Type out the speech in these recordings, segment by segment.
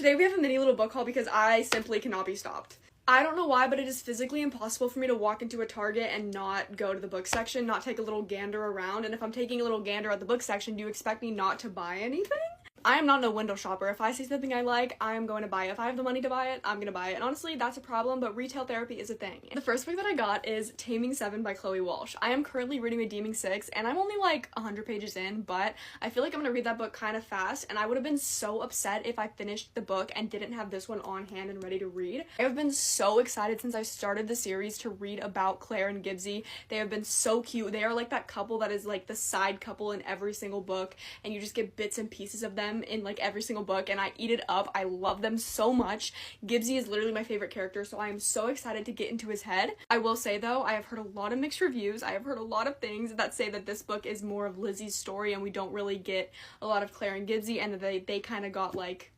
Today we have a mini little book haul because I simply cannot be stopped. I don't know why, but it is physically impossible for me to walk into a Target and not go to the book section, not take a little gander around, and if I'm taking a little gander at the book section, do you expect me not to buy anything? I am not no window shopper. If I see something I like, I am going to buy it. If I have the money to buy it, I'm gonna buy it. And honestly, that's a problem, but retail therapy is a thing. The first book that I got is Taming 7 by Chloe Walsh. I am currently reading Redeeming 6, and I'm only like 100 pages in, but I feel like I'm gonna read that book kind of fast, and I would have been so upset if I finished the book and didn't have this one on hand and ready to read. I have been so excited since I started the series to read about Claire and Gibbsy. They have been so cute. They are like that couple that is like the side couple in every single book, and you just get bits and pieces of them in like every single book, and I eat it up. I love them so much. Gibbsy is literally my favorite character, so I am so excited to get into his head. I will say though, I have heard a lot of mixed reviews. I have heard a lot of things that say that this book is more of Lizzie's story and we don't really get a lot of Claire and Gibbsy, and that they kind of got like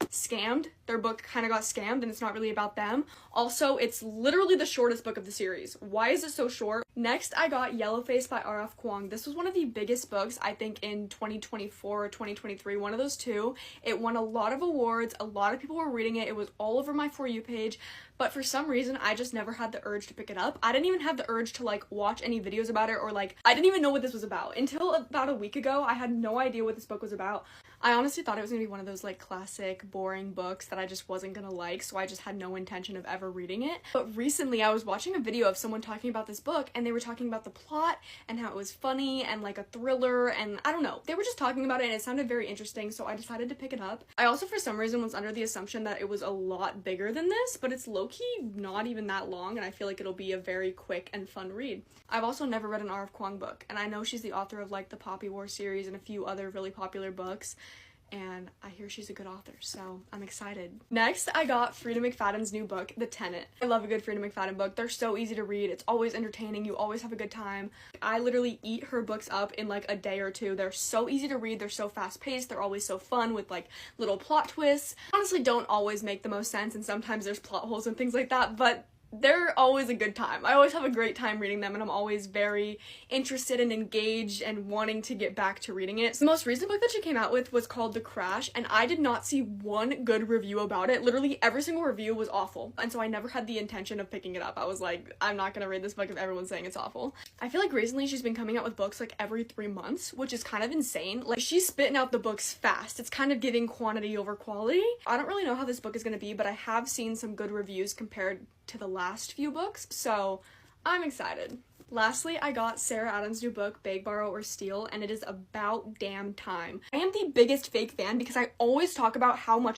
scammed. Their book kind of got scammed and it's not really about them. Also, it's literally the shortest book of the series. Why is it so short? Next, I got Yellowface by R.F. Kuang. This was one of the biggest books, I think, in 2024 or 2023, one of those two. It won a lot of awards. A lot of people were reading it. It was all over my For You page, but for some reason, I just never had the urge to pick it up. I didn't even have the urge to, like, watch any videos about it, or, like, I didn't even know what this was about. Until about a week ago, I had no idea what this book was about. I honestly thought it was gonna be one of those, like, classic, boring books that I just wasn't gonna like, so I just had no intention of ever reading it. But recently, I was watching a video of someone talking about this book, and they were talking about the plot, and how it was funny, and, like, a thriller, and I don't know. They were just talking about it, and it sounded very interesting, so I decided to pick it up. I also, for some reason, was under the assumption that it was a lot bigger than this, but it's low-key not even that long, and I feel like it'll be a very quick and fun read. I've also never read an R.F. Kuang book, and I know she's the author of, like, the Poppy War series and a few other really popular books, and I hear she's a good author, so I'm excited. Next, I got Freida McFadden's new book, The Tenant. I love a good Freida McFadden book. They're so easy to read. It's always entertaining. You always have a good time. I literally eat her books up in like a day or two. They're so easy to read. They're so fast-paced. They're always so fun with like little plot twists. Honestly, don't always make the most sense, and sometimes there's plot holes and things like that, but they're always a good time. I always have a great time reading them, and I'm always very interested and engaged and wanting to get back to reading it. So the most recent book that she came out with was called The Crash, and I did not see one good review about it. Literally every single review was awful, and so I never had the intention of picking it up. I was like, I'm not gonna read this book if everyone's saying it's awful. I feel like recently she's been coming out with books like every 3 months, which is kind of insane. Like, she's spitting out the books fast. It's kind of giving quantity over quality. I don't really know how this book is gonna be, but I have seen some good reviews compared to the last few books, so I'm excited. Lastly, I got Sarah Adams' new book, Beg, Borrow, or Steal, and it is about damn time. I am the biggest fake fan because I always talk about how much